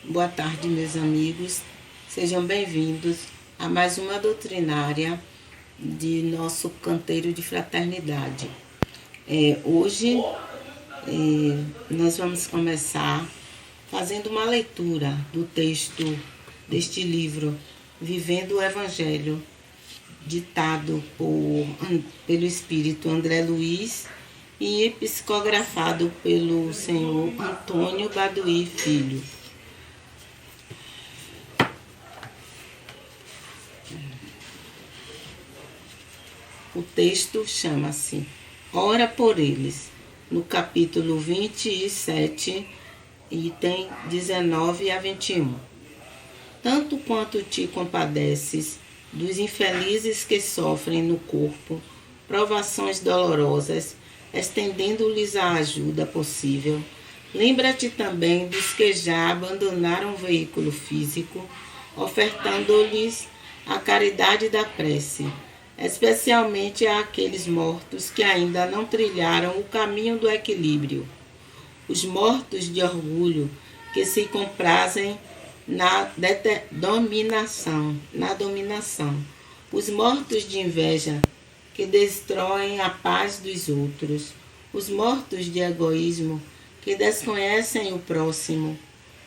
Boa tarde, meus amigos. Sejam bem-vindos a mais uma doutrinária de nosso canteiro de fraternidade. Hoje nós vamos começar fazendo uma leitura do texto deste livro, Vivendo o Evangelho, ditado pelo Espírito André Luiz e psicografado pelo senhor Antônio Baduí Filho. O texto chama-se Ora por eles, no capítulo 27, item 19 a 21. Tanto quanto te compadeces dos infelizes que sofrem no corpo provações dolorosas, estendendo-lhes a ajuda possível, lembra-te também dos que já abandonaram o veículo físico, ofertando-lhes a caridade da prece, especialmente àqueles mortos que ainda não trilharam o caminho do equilíbrio, os mortos de orgulho que se comprazem na dominação, os mortos de inveja que destroem a paz dos outros, os mortos de egoísmo que desconhecem o próximo,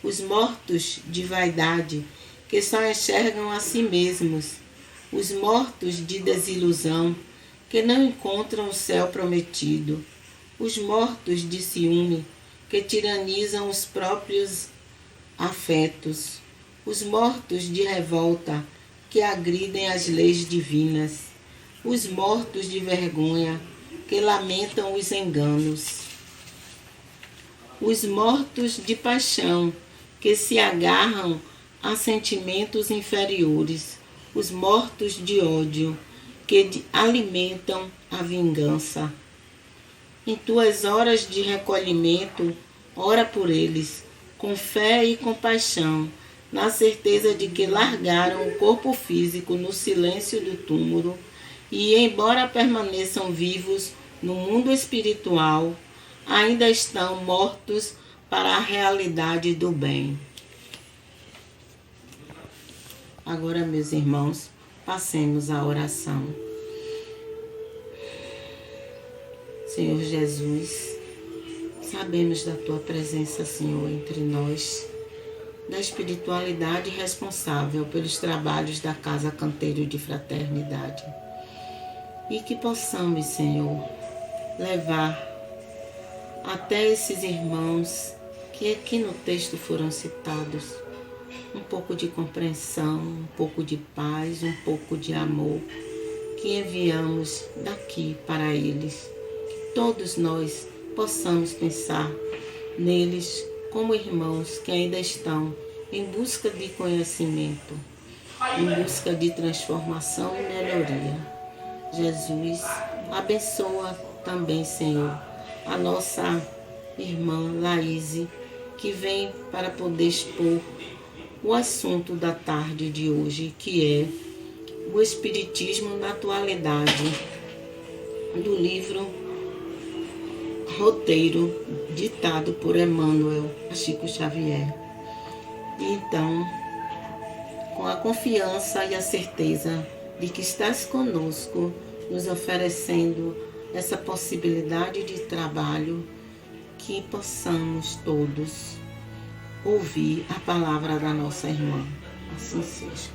os mortos de vaidade que só enxergam a si mesmos, os mortos de desilusão que não encontram o céu prometido, os mortos de ciúme que tiranizam os próprios afetos, os mortos de revolta que agridem as leis divinas, os mortos de vergonha que lamentam os enganos, os mortos de paixão que se agarram a sentimentos inferiores, os mortos de ódio que alimentam a vingança. Em tuas horas de recolhimento, ora por eles, com fé e compaixão, na certeza de que largaram o corpo físico no silêncio do túmulo e, embora permaneçam vivos no mundo espiritual, ainda estão mortos para a realidade do bem. Agora, meus irmãos, passemos à oração. Senhor Jesus, sabemos da Tua presença, Senhor, entre nós, da espiritualidade responsável pelos trabalhos da Casa Canteiro de Fraternidade. E que possamos, Senhor, levar até esses irmãos que aqui no texto foram citados um pouco de compreensão, um pouco de paz, um pouco de amor que enviamos daqui para eles. Que todos nós possamos pensar neles como irmãos que ainda estão em busca de conhecimento, em busca de transformação e melhoria. Jesus, abençoa também, Senhor, a nossa irmã Laíse, que vem para poder expor o assunto da tarde de hoje, que é o Espiritismo na Atualidade, do livro Roteiro, ditado por Emmanuel Chico Xavier. E então, com a confiança e a certeza de que estás conosco, nos oferecendo essa possibilidade de trabalho, que possamos todos ouvir a palavra da nossa irmã. Assim seja.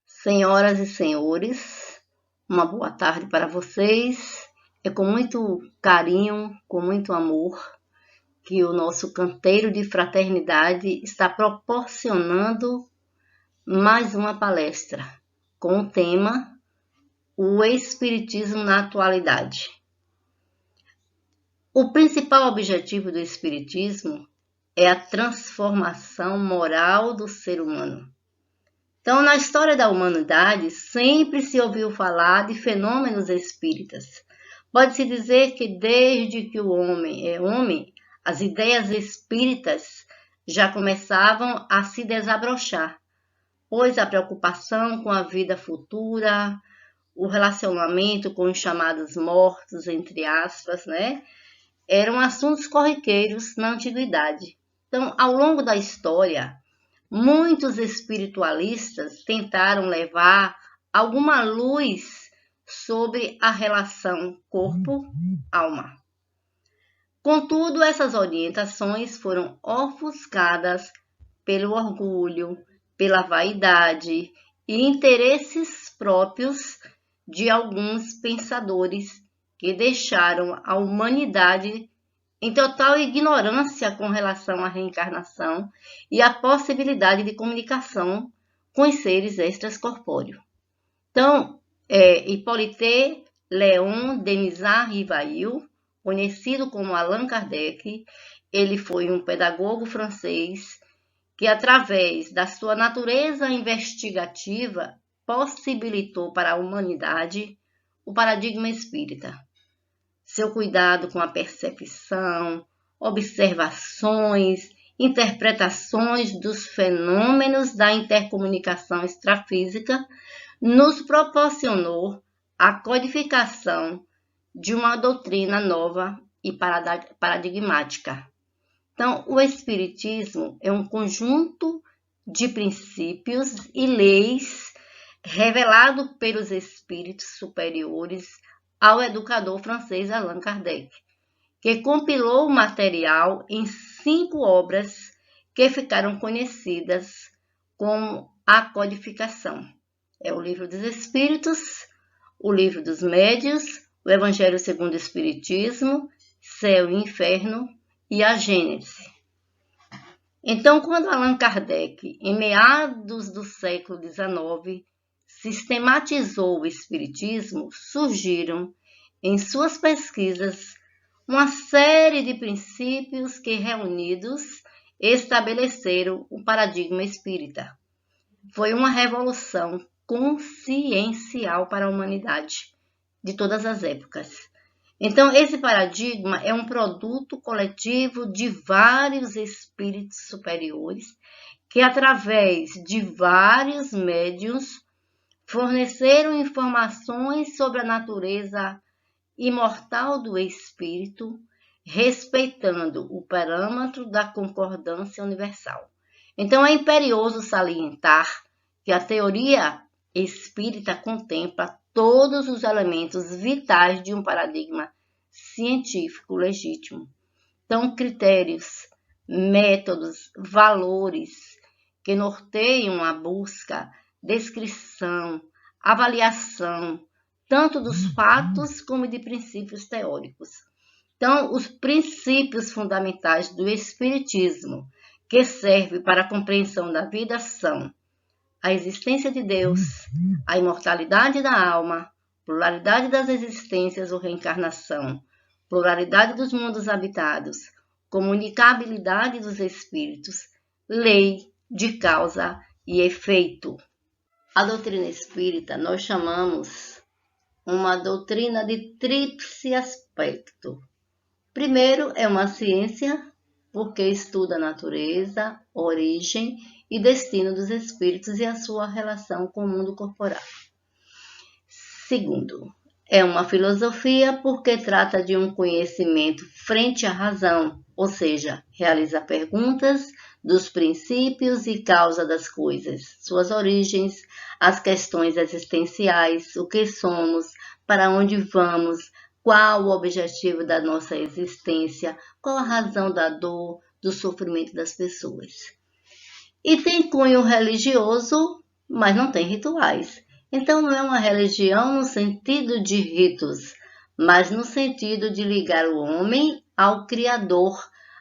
Senhoras e senhores, uma boa tarde para vocês. É com muito carinho, com muito amor, que o nosso canteiro de fraternidade está proporcionando mais uma palestra com o tema O Espiritismo na Atualidade. O principal objetivo do Espiritismo é a transformação moral do ser humano. Então, na história da humanidade, sempre se ouviu falar de fenômenos espíritas. Pode-se dizer que desde que o homem é homem, as ideias espíritas já começavam a se desabrochar, pois a preocupação com a vida futura, o relacionamento com os chamados mortos, entre aspas, eram assuntos corriqueiros na antiguidade. Então, ao longo da história, muitos espiritualistas tentaram levar alguma luz sobre a relação corpo-alma. Contudo, essas orientações foram ofuscadas pelo orgulho, pela vaidade e interesses próprios de alguns pensadores que deixaram a humanidade em total ignorância com relação à reencarnação e à possibilidade de comunicação com os seres extracorpóreos. Então, Hippolyte Léon Denisard Rivail, conhecido como Allan Kardec, ele foi um pedagogo francês que, através da sua natureza investigativa, possibilitou para a humanidade o paradigma espírita. Seu cuidado com a percepção, observações, interpretações dos fenômenos da intercomunicação extrafísica nos proporcionou a codificação de uma doutrina nova e paradigmática. Então, o Espiritismo é um conjunto de princípios e leis revelado pelos espíritos superiores ao educador francês Allan Kardec, que compilou o material em 5 obras que ficaram conhecidas como a codificação. É o Livro dos Espíritos, o Livro dos Médiuns, o Evangelho segundo o Espiritismo, Céu e Inferno e a Gênese. Então, quando Allan Kardec, em meados do século XIX, sistematizou o Espiritismo, surgiram em suas pesquisas uma série de princípios que, reunidos, estabeleceram o paradigma espírita. Foi uma revolução consciencial para a humanidade de todas as épocas. Então, esse paradigma é um produto coletivo de vários espíritos superiores que, através de vários médiuns, forneceram informações sobre a natureza imortal do espírito, respeitando o parâmetro da concordância universal. Então, é imperioso salientar que a teoria espírita contempla todos os elementos vitais de um paradigma científico legítimo. Então, critérios, métodos, valores que norteiam a busca, descrição, avaliação, tanto dos fatos como de princípios teóricos. Então, os princípios fundamentais do Espiritismo, que servem para a compreensão da vida, são a existência de Deus, a imortalidade da alma, pluralidade das existências ou reencarnação, pluralidade dos mundos habitados, comunicabilidade dos espíritos, lei de causa e efeito. A doutrina espírita nós chamamos uma doutrina de tríplice aspecto. Primeiro, é uma ciência, porque estuda a natureza, origem e destino dos espíritos e a sua relação com o mundo corporal. Segundo, é uma filosofia, porque trata de um conhecimento frente à razão, ou seja, realiza perguntas dos princípios e causa das coisas, suas origens, as questões existenciais, o que somos, para onde vamos, qual o objetivo da nossa existência, qual a razão da dor, do sofrimento das pessoas. E tem cunho religioso, mas não tem rituais. Então não é uma religião no sentido de ritos, mas no sentido de ligar o homem ao Criador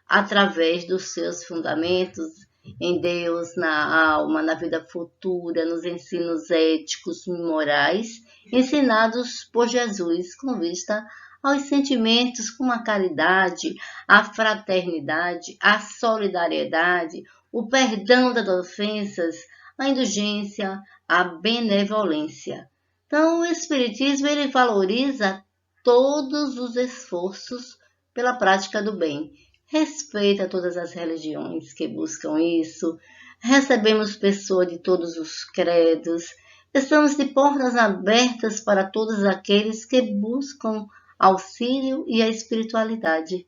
através dos seus fundamentos em Deus, na alma, na vida futura, nos ensinos éticos e morais ensinados por Jesus com vista aos sentimentos como a caridade, a fraternidade, a solidariedade, o perdão das ofensas, a indulgência, a benevolência. Então, o Espiritismo ele valoriza todos os esforços pela prática do bem. Respeita todas as religiões que buscam isso. Recebemos pessoas de todos os credos. Estamos de portas abertas para todos aqueles que buscam auxílio e a espiritualidade.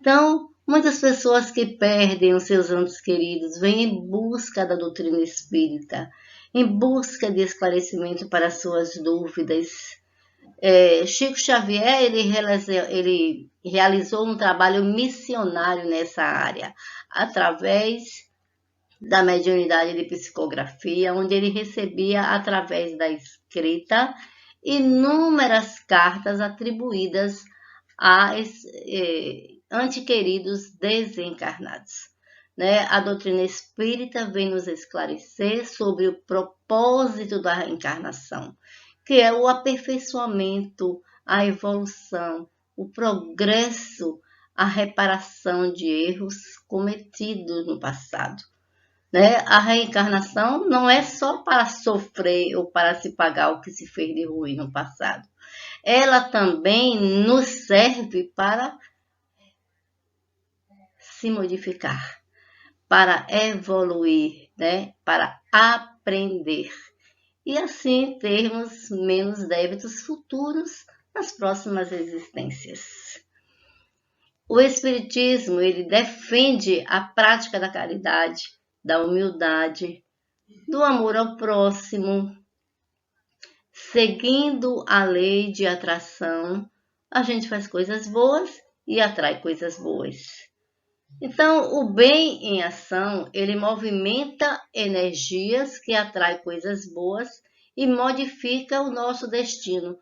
Então, muitas pessoas que perdem os seus entes queridos vêm em busca da doutrina espírita, em busca de esclarecimento para suas dúvidas. Chico Xavier ele realizou um trabalho missionário nessa área, através da mediunidade de psicografia, onde ele recebia, através da escrita, inúmeras cartas atribuídas a antequeridos desencarnados. A doutrina espírita vem nos esclarecer sobre o propósito da reencarnação, que é o aperfeiçoamento, a evolução, o progresso, a reparação de erros cometidos no passado. A reencarnação não é só para sofrer ou para se pagar o que se fez de ruim no passado. Ela também nos serve para se modificar, para evoluir, para aprender. E assim termos menos débitos futuros nas próximas existências. O Espiritismo, ele defende a prática da caridade, da humildade, do amor ao próximo. Seguindo a lei de atração, a gente faz coisas boas e atrai coisas boas. Então, o bem em ação, ele movimenta energias que atraem coisas boas e modifica o nosso destino,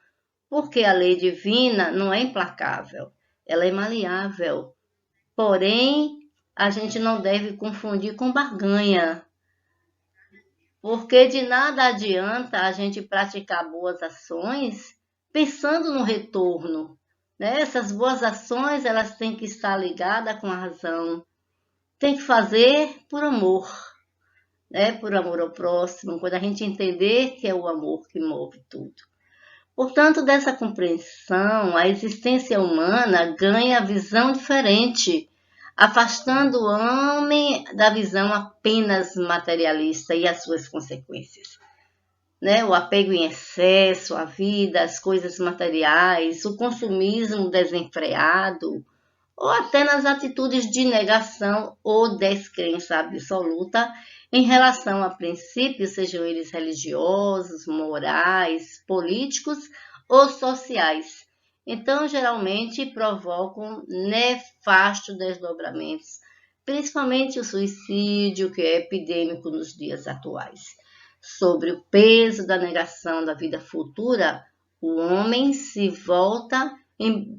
porque a lei divina não é implacável, ela é maleável. Porém, a gente não deve confundir com barganha, porque de nada adianta a gente praticar boas ações pensando no retorno. Essas boas ações, elas têm que estar ligadas com a razão. Tem que fazer por amor, por amor ao próximo, quando a gente entender que é o amor que move tudo. Portanto, dessa compreensão, a existência humana ganha visão diferente, afastando o homem da visão apenas materialista e as suas consequências. O apego em excesso à vida, às coisas materiais, o consumismo desenfreado, ou até nas atitudes de negação ou descrença absoluta em relação a princípios, sejam eles religiosos, morais, políticos ou sociais. Então, geralmente provocam nefastos desdobramentos, principalmente o suicídio, que é epidêmico nos dias atuais. Sobre o peso da negação da vida futura, o homem se volta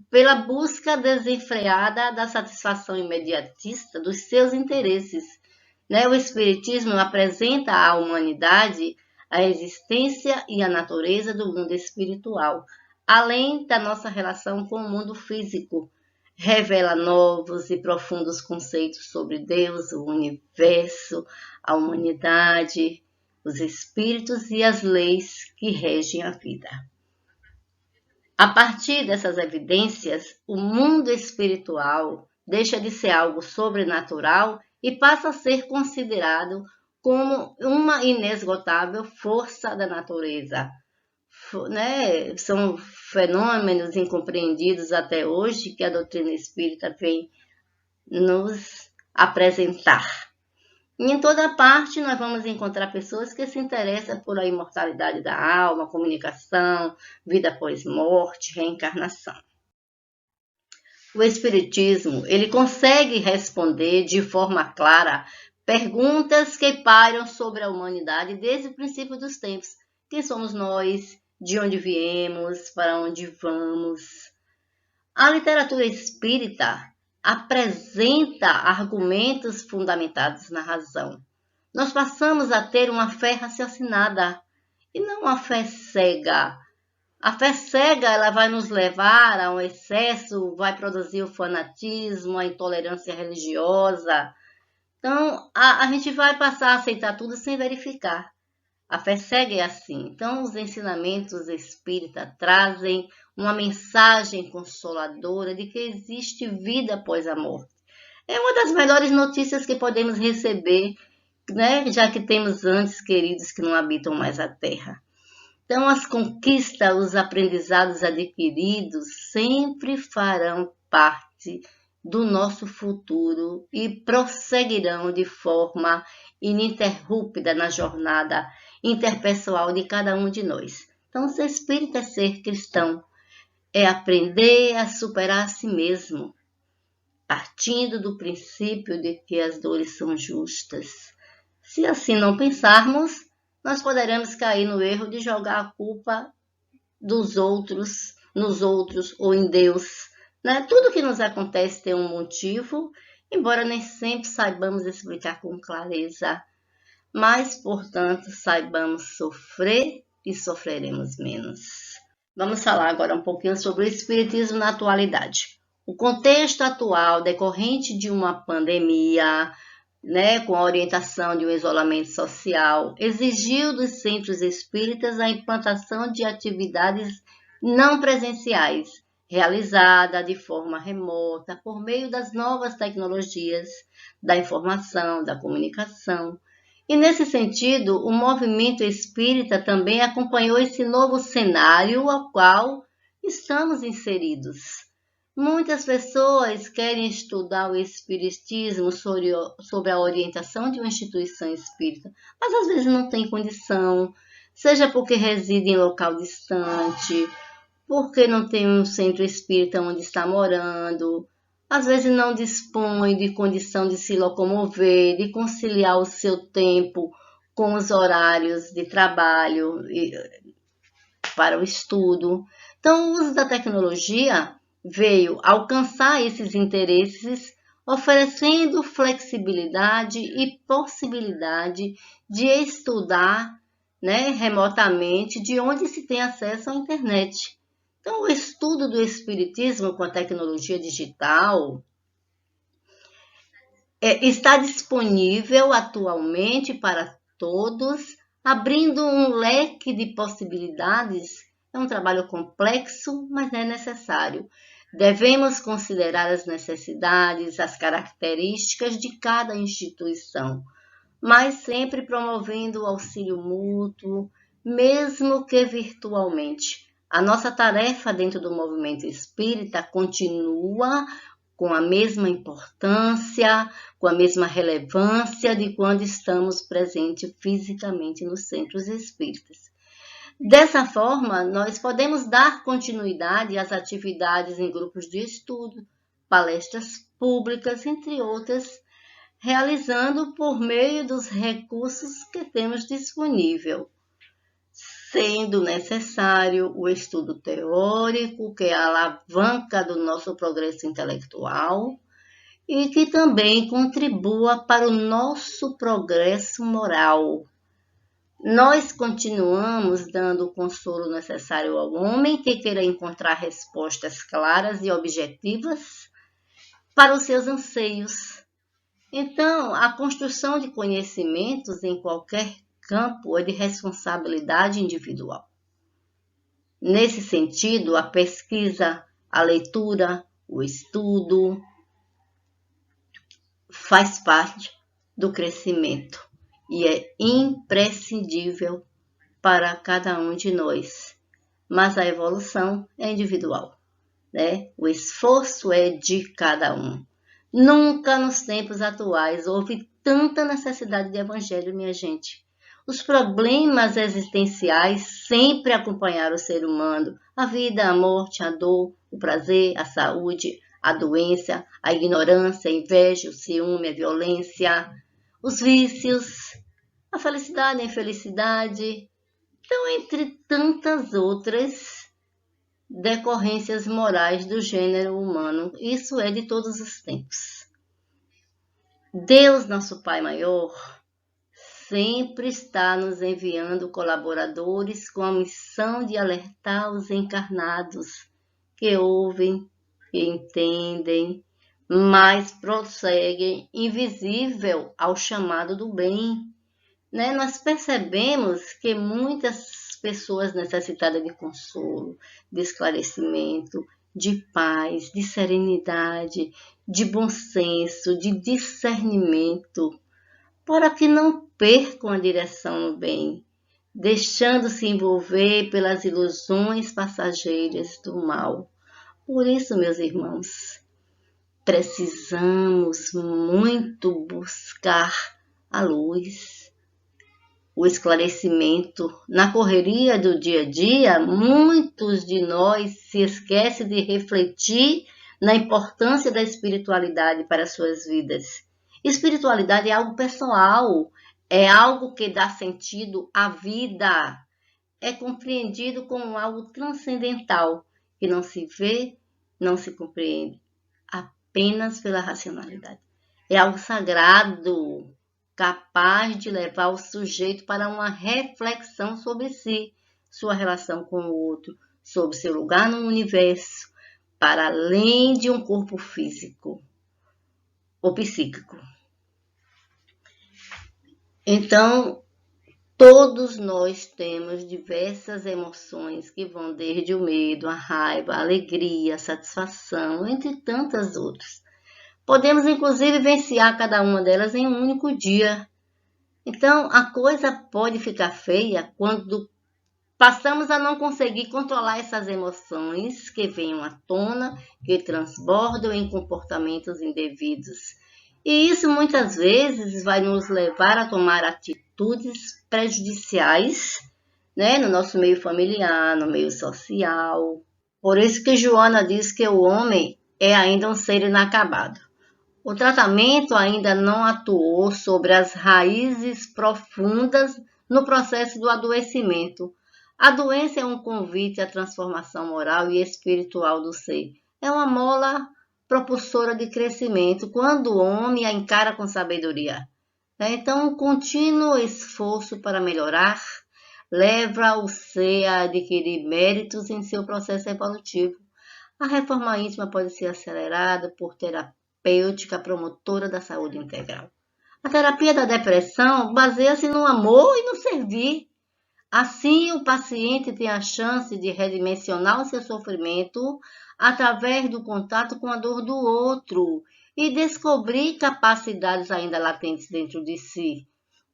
pela busca desenfreada da satisfação imediatista dos seus interesses. O Espiritismo apresenta à humanidade a existência e a natureza do mundo espiritual, além da nossa relação com o mundo físico. Revela novos e profundos conceitos sobre Deus, o universo, a humanidade, os espíritos e as leis que regem a vida. A partir dessas evidências, o mundo espiritual deixa de ser algo sobrenatural e passa a ser considerado como uma inesgotável força da natureza. São fenômenos incompreendidos até hoje que a doutrina espírita vem nos apresentar. E em toda parte nós vamos encontrar pessoas que se interessam por a imortalidade da alma, comunicação, vida após morte, reencarnação. O Espiritismo, ele consegue responder de forma clara perguntas que pairam sobre a humanidade desde o princípio dos tempos. Quem somos nós? De onde viemos? Para onde vamos? A literatura espírita apresenta argumentos fundamentados na razão. Nós passamos a ter uma fé raciocinada e não uma fé cega. A fé cega, ela vai nos levar a um excesso, vai produzir o fanatismo, a intolerância religiosa. Então, a gente vai passar a aceitar tudo sem verificar. A fé cega é assim. Então, os ensinamentos espíritas trazem uma mensagem consoladora de que existe vida após a morte. É uma das melhores notícias que podemos receber, já que temos antes queridos que não habitam mais a terra. Então, as conquistas, os aprendizados adquiridos sempre farão parte do nosso futuro e prosseguirão de forma ininterrupta na jornada interpessoal de cada um de nós. Então, ser espírita é ser cristão, é aprender a superar a si mesmo, partindo do princípio de que as dores são justas. Se assim não pensarmos, nós poderemos cair no erro de jogar a culpa dos outros, nos outros ou em Deus. Tudo que nos acontece tem um motivo, embora nem sempre saibamos explicar com clareza. Mas, portanto, saibamos sofrer e sofreremos menos. Vamos falar agora um pouquinho sobre o espiritismo na atualidade. O contexto atual, decorrente de uma pandemia, com a orientação de um isolamento social, exigiu dos centros espíritas a implantação de atividades não presenciais, realizada de forma remota por meio das novas tecnologias da informação, da comunicação. E nesse sentido, o movimento espírita também acompanhou esse novo cenário ao qual estamos inseridos. Muitas pessoas querem estudar o espiritismo sob a orientação de uma instituição espírita, mas às vezes não tem condição, seja porque reside em local distante, porque não tem um centro espírita onde está morando, às vezes não dispõe de condição de se locomover, de conciliar o seu tempo com os horários de trabalho para o estudo. Então, o uso da tecnologia veio alcançar esses interesses, oferecendo flexibilidade e possibilidade de estudar remotamente, de onde se tem acesso à internet. Então, o estudo do espiritismo com a tecnologia digital está disponível atualmente para todos, abrindo um leque de possibilidades. É um trabalho complexo, mas é necessário. Devemos considerar as necessidades, as características de cada instituição, mas sempre promovendo o auxílio mútuo, mesmo que virtualmente. A nossa tarefa dentro do movimento espírita continua com a mesma importância, com a mesma relevância de quando estamos presentes fisicamente nos centros espíritas. Dessa forma, nós podemos dar continuidade às atividades em grupos de estudo, palestras públicas, entre outras, realizando por meio dos recursos que temos disponível, sendo necessário o estudo teórico, que é a alavanca do nosso progresso intelectual, e que também contribua para o nosso progresso moral. Nós continuamos dando o consolo necessário ao homem que queira encontrar respostas claras e objetivas para os seus anseios. Então, a construção de conhecimentos em qualquer campo é de responsabilidade individual. Nesse sentido, a pesquisa, a leitura, o estudo faz parte do crescimento e é imprescindível para cada um de nós. Mas a evolução é individual, O esforço é de cada um. Nunca nos tempos atuais houve tanta necessidade de evangelho, minha gente. Os problemas existenciais sempre acompanharam o ser humano. A vida, a morte, a dor, o prazer, a saúde, a doença, a ignorância, a inveja, o ciúme, a violência, os vícios, a felicidade, a infelicidade. Então, entre tantas outras decorrências morais do gênero humano, isso é de todos os tempos. Deus, nosso Pai maior, sempre está nos enviando colaboradores com a missão de alertar os encarnados que ouvem, que entendem, mas prosseguem invisível ao chamado do bem. Nós percebemos que muitas pessoas necessitadas de consolo, de esclarecimento, de paz, de serenidade, de bom senso, de discernimento, para que não percam a direção no bem, deixando-se envolver pelas ilusões passageiras do mal. Por isso, meus irmãos, precisamos muito buscar a luz, o esclarecimento. Na correria do dia a dia, muitos de nós se esquecem de refletir na importância da espiritualidade para as suas vidas. Espiritualidade é algo pessoal, é algo que dá sentido à vida, é compreendido como algo transcendental, que não se vê, não se compreende, apenas pela racionalidade. É algo sagrado, capaz de levar o sujeito para uma reflexão sobre si, sua relação com o outro, sobre seu lugar no universo, para além de um corpo físico ou psíquico. Então, todos nós temos diversas emoções que vão desde o medo, a raiva, a alegria, a satisfação, entre tantas outras. Podemos, inclusive, vivenciar cada uma delas em um único dia. Então, a coisa pode ficar feia quando passamos a não conseguir controlar essas emoções que venham à tona, que transbordam em comportamentos indevidos. E isso muitas vezes vai nos levar a tomar atitudes prejudiciais, no nosso meio familiar, no meio social. Por isso que Joana diz que o homem é ainda um ser inacabado. O tratamento ainda não atuou sobre as raízes profundas no processo do adoecimento. A doença é um convite à transformação moral e espiritual do ser. É uma mola propulsora de crescimento quando o homem a encara com sabedoria. Então, um contínuo esforço para melhorar leva o ser a adquirir méritos em seu processo evolutivo. A reforma íntima pode ser acelerada por terapêutica promotora da saúde integral. A terapia da depressão baseia-se no amor e no servir. Assim, o paciente tem a chance de redimensionar o seu sofrimento através do contato com a dor do outro e descobrir capacidades ainda latentes dentro de si.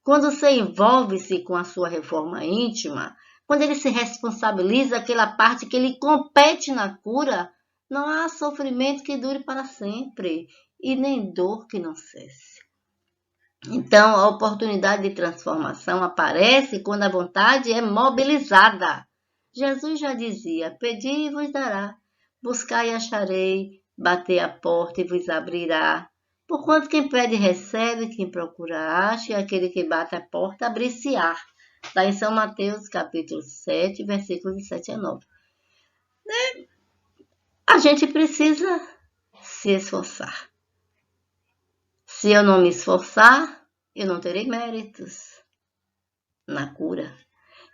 Quando você envolve-se com a sua reforma íntima, quando ele se responsabiliza aquela parte que lhe compete na cura, não há sofrimento que dure para sempre e nem dor que não cesse. Então, a oportunidade de transformação aparece quando a vontade é mobilizada. Jesus já dizia: pedi e vos dará, buscai e acharei, batei a porta e vos abrirá. Porquanto quem pede recebe, quem procura acha, e aquele que bate a porta abrir-se-á. Está em São Mateus, capítulo 7, versículos de 7 a 9. A gente precisa se esforçar. Se eu não me esforçar, eu não terei méritos na cura.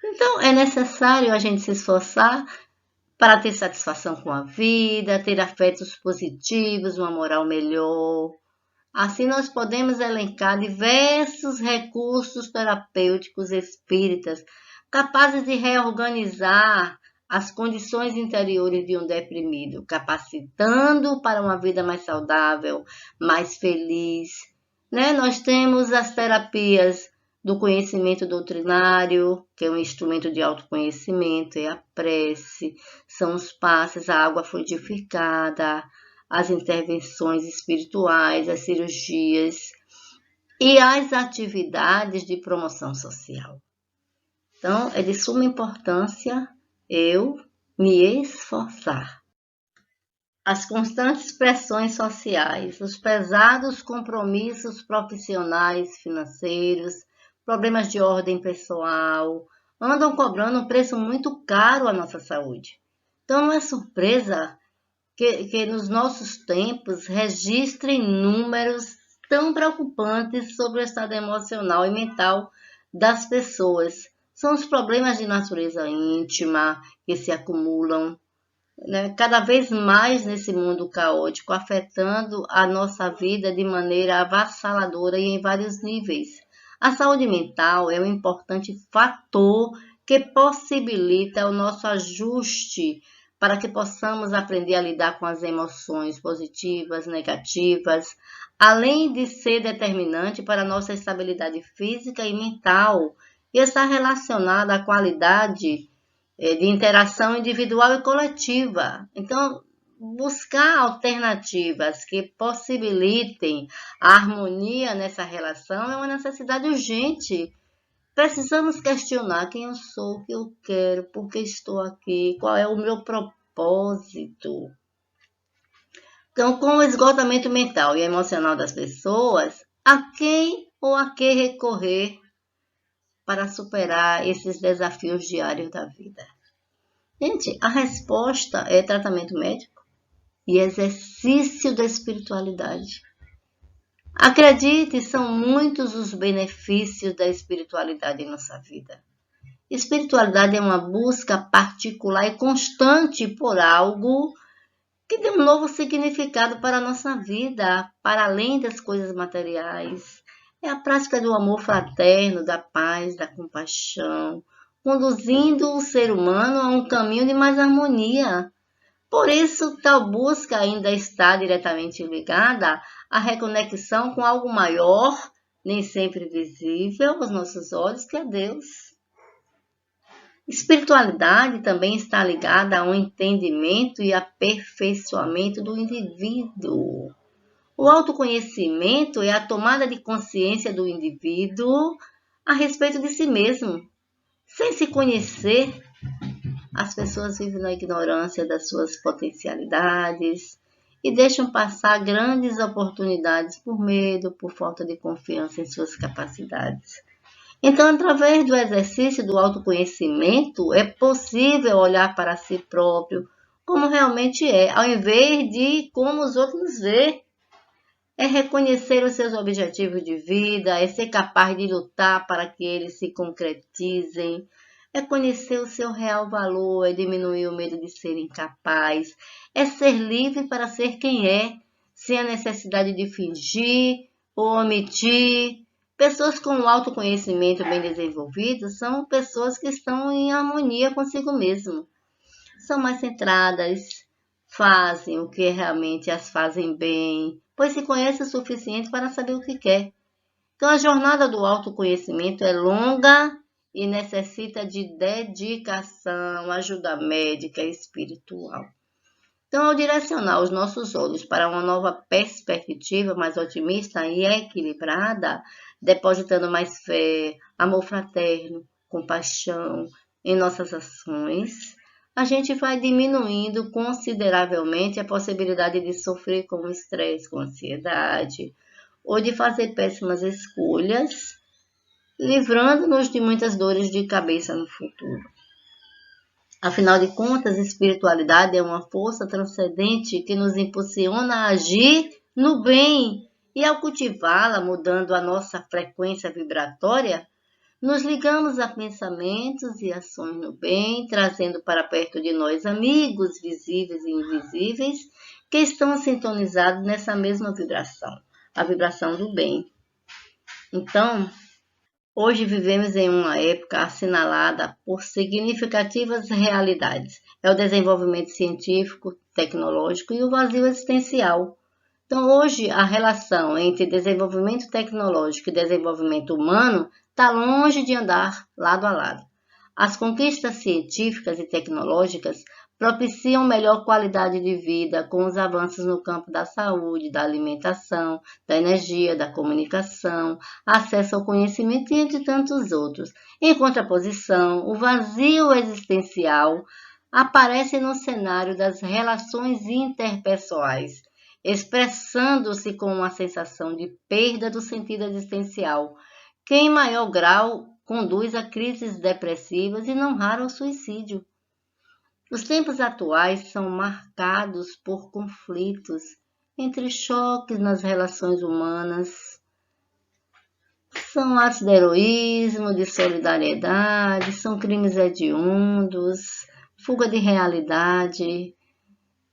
Então, é necessário a gente se esforçar para ter satisfação com a vida, ter afetos positivos, uma moral melhor. Assim, nós podemos elencar diversos recursos terapêuticos espíritas capazes de reorganizar as condições interiores de um deprimido, capacitando para uma vida mais saudável, mais feliz. Nós temos as terapias do conhecimento doutrinário, que é um instrumento de autoconhecimento, é a prece, são os passes, a água frutificada, as intervenções espirituais, as cirurgias e as atividades de promoção social. Então, é de suma importância eu me esforçar. As constantes pressões sociais, os pesados compromissos profissionais, financeiros, problemas de ordem pessoal, andam cobrando um preço muito caro à nossa saúde. Então, não é surpresa que nos nossos tempos registrem números tão preocupantes sobre o estado emocional e mental das pessoas. São os problemas de natureza íntima que se acumulam, cada vez mais nesse mundo caótico, afetando a nossa vida de maneira avassaladora e em vários níveis. A saúde mental é um importante fator que possibilita o nosso ajuste para que possamos aprender a lidar com as emoções positivas, negativas, além de ser determinante para a nossa estabilidade física e mental, e está relacionada à qualidade de interação individual e coletiva. Então, buscar alternativas que possibilitem a harmonia nessa relação é uma necessidade urgente. Precisamos questionar quem eu sou, o que eu quero, por que estou aqui, qual é o meu propósito. Então, com o esgotamento mental e emocional das pessoas, a quem ou a que recorrer para superar esses desafios diários da vida? Gente, a resposta é tratamento médico e exercício da espiritualidade. Acredite, são muitos os benefícios da espiritualidade em nossa vida. Espiritualidade é uma busca particular e constante por algo que dê um novo significado para a nossa vida, para além das coisas materiais. É a prática do amor fraterno, da paz, da compaixão, conduzindo o ser humano a um caminho de mais harmonia. Por isso, tal busca ainda está diretamente ligada à reconexão com algo maior, nem sempre visível aos nossos olhos, que é Deus. Espiritualidade também está ligada ao entendimento e aperfeiçoamento do indivíduo. O autoconhecimento é a tomada de consciência do indivíduo a respeito de si mesmo. Sem se conhecer, as pessoas vivem na ignorância das suas potencialidades e deixam passar grandes oportunidades por medo, por falta de confiança em suas capacidades. Então, através do exercício do autoconhecimento, é possível olhar para si próprio como realmente é, ao invés de como os outros nos veem. É reconhecer os seus objetivos de vida, é ser capaz de lutar para que eles se concretizem, é conhecer o seu real valor, é diminuir o medo de ser incapaz, é ser livre para ser quem é, sem a necessidade de fingir ou omitir. Pessoas com um autoconhecimento bem desenvolvido são pessoas que estão em harmonia consigo mesmo. São mais centradas, fazem o que realmente as fazem bem, pois se conhecem o suficiente para saber o que quer. Então, a jornada do autoconhecimento é longa e necessita de dedicação, ajuda médica e espiritual. Então, ao direcionar os nossos olhos para uma nova perspectiva mais otimista e equilibrada, depositando mais fé, amor fraterno, compaixão em nossas ações, a gente vai diminuindo consideravelmente a possibilidade de sofrer com estresse, com ansiedade, ou de fazer péssimas escolhas, livrando-nos de muitas dores de cabeça no futuro. Afinal de contas, a espiritualidade é uma força transcendente que nos impulsiona a agir no bem. E ao cultivá-la, mudando a nossa frequência vibratória, nos ligamos a pensamentos e ações no bem, trazendo para perto de nós amigos visíveis e invisíveis que estão sintonizados nessa mesma vibração, a vibração do bem. Então, hoje vivemos em uma época assinalada por significativas realidades. É o desenvolvimento científico, tecnológico e o vazio existencial. Então, hoje, a relação entre desenvolvimento tecnológico e desenvolvimento humano está longe de andar lado a lado. As conquistas científicas e tecnológicas propiciam melhor qualidade de vida com os avanços no campo da saúde, da alimentação, da energia, da comunicação, acesso ao conhecimento e entre tantos outros. Em contraposição, o vazio existencial aparece no cenário das relações interpessoais, expressando-se com uma sensação de perda do sentido existencial, que em maior grau conduz a crises depressivas e não raro ao suicídio. Os tempos atuais são marcados por conflitos entre choques nas relações humanas. São atos de heroísmo, de solidariedade, são crimes hediondos, fuga de realidade.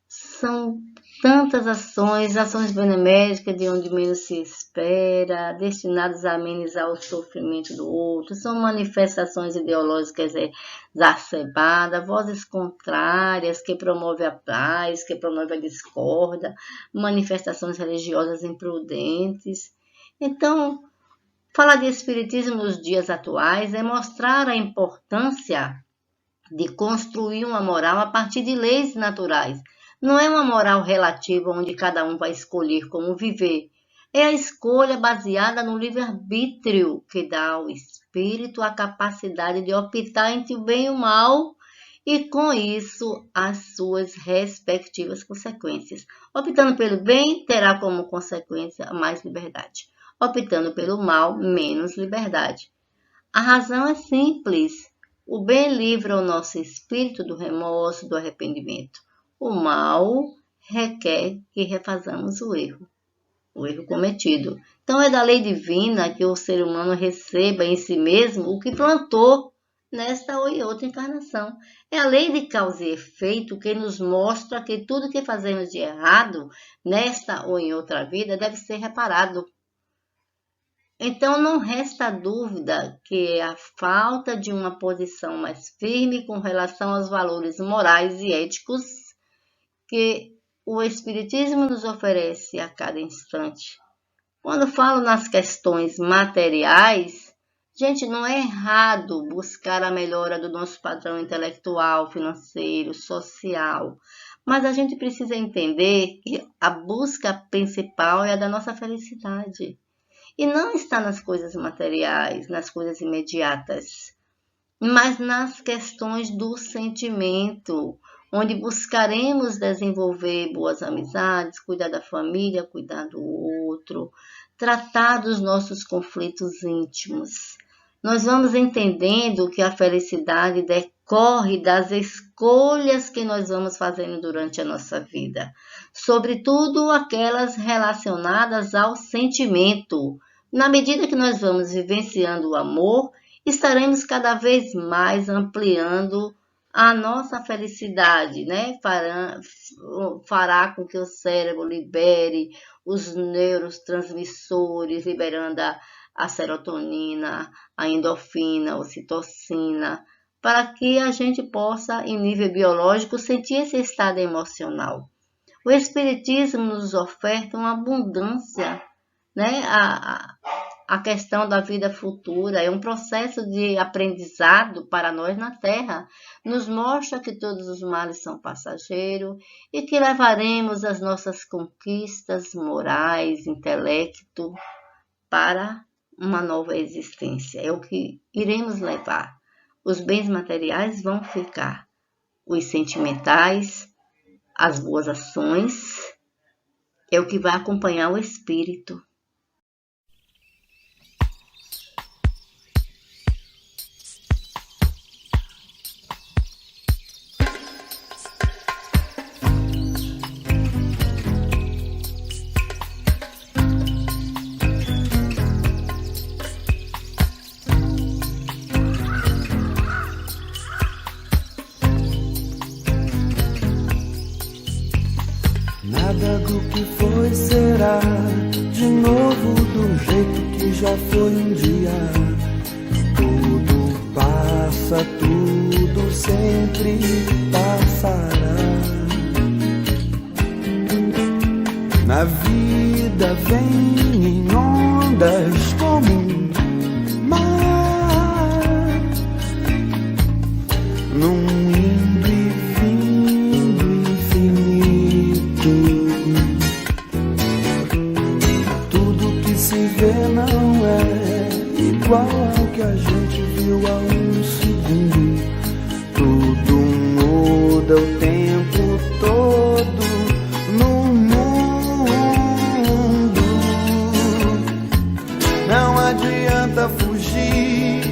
São tantas ações beneméricas de onde menos se espera, destinadas a amenizar o sofrimento do outro, são manifestações ideológicas exacerbadas, vozes contrárias que promovem a paz, que promovem a discórdia, manifestações religiosas imprudentes. Então, falar de espiritismo nos dias atuais é mostrar a importância de construir uma moral a partir de leis naturais, Não é uma moral relativa onde cada um vai escolher como viver. É a escolha baseada no livre-arbítrio que dá ao espírito a capacidade de optar entre o bem e o mal e, com isso, as suas respectivas consequências. Optando pelo bem, terá como consequência mais liberdade. Optando pelo mal, menos liberdade. A razão é simples. O bem livra o nosso espírito do remorso, do arrependimento. O mal requer que refaçamos o erro cometido. Então é da lei divina que o ser humano receba em si mesmo o que plantou nesta ou em outra encarnação. É a lei de causa e efeito que nos mostra que tudo que fazemos de errado nesta ou em outra vida deve ser reparado. Então não resta dúvida que a falta de uma posição mais firme com relação aos valores morais e éticos que o Espiritismo nos oferece a cada instante. Quando falo nas questões materiais, gente, não é errado buscar a melhora do nosso padrão intelectual, financeiro, social, mas a gente precisa entender que a busca principal é a da nossa felicidade. E não está nas coisas materiais, nas coisas imediatas, mas nas questões do sentimento, onde buscaremos desenvolver boas amizades, cuidar da família, cuidar do outro, tratar dos nossos conflitos íntimos. Nós vamos entendendo que a felicidade decorre das escolhas que nós vamos fazendo durante a nossa vida, sobretudo aquelas relacionadas ao sentimento. Na medida que nós vamos vivenciando o amor, estaremos cada vez mais ampliando a nossa felicidade, né? Fará com que o cérebro libere os neurotransmissores, liberando a serotonina, a endorfina, a ocitocina, para que a gente possa, em nível biológico, sentir esse estado emocional. O Espiritismo nos oferta uma abundância, né? A questão da vida futura é um processo de aprendizado para nós na Terra. Nos mostra que todos os males são passageiros e que levaremos as nossas conquistas morais, intelecto, para uma nova existência. É o que iremos levar. Os bens materiais vão ficar. Os sentimentais, as boas ações, é o que vai acompanhar o espírito. Nada do que foi será de novo do jeito que já foi um dia. Tudo passa, tudo sempre passará. Na vida vem em ondas como um mar, num indo e vindo infinito. Tudo que se vê não é igual ao que a gente viu há um segundo. Tudo muda o tempo todo no mundo. Não adianta fugir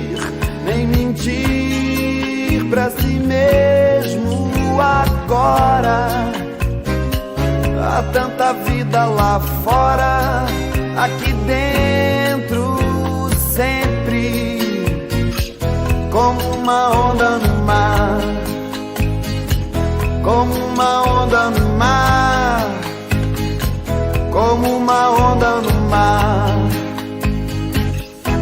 nem mentir pra si mesmo agora. Há tanta vida lá fora, aqui dentro sempre como uma onda no mar, como uma onda no mar, como uma onda no mar,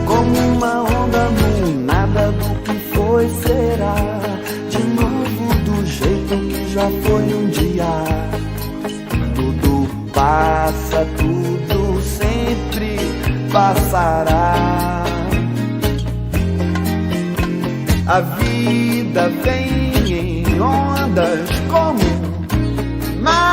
como uma onda no nada. Do que foi será de novo do jeito que já foi um dia. Tudo passa, tudo sempre passará. A vida vem em ondas como mar.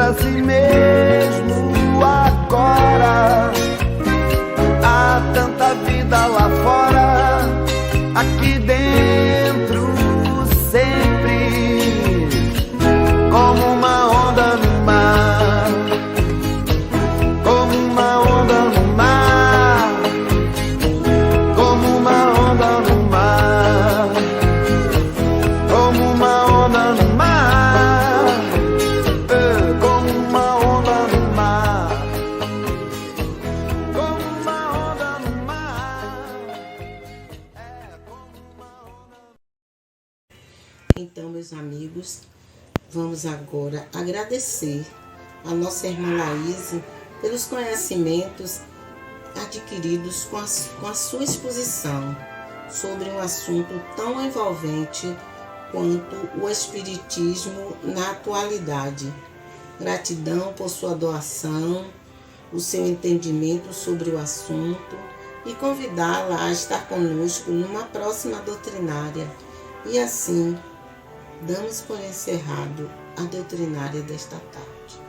pra si mesmo agora. Há tanta vida lá fora, aqui dentro sempre, como uma onda no mar, como uma onda no mar, como uma onda no mar, como uma onda no mar, como uma onda no mar, como uma onda no mar, como uma onda. Então, meus amigos, vamos agora agradecer a nossa irmã Laís pelos conhecimentos adquiridos com a sua exposição sobre um assunto tão envolvente quanto o Espiritismo na atualidade. Gratidão por sua doação, o seu entendimento sobre o assunto e convidá-la a estar conosco numa próxima doutrinária. E assim, damos por encerrado a doutrinária desta tarde.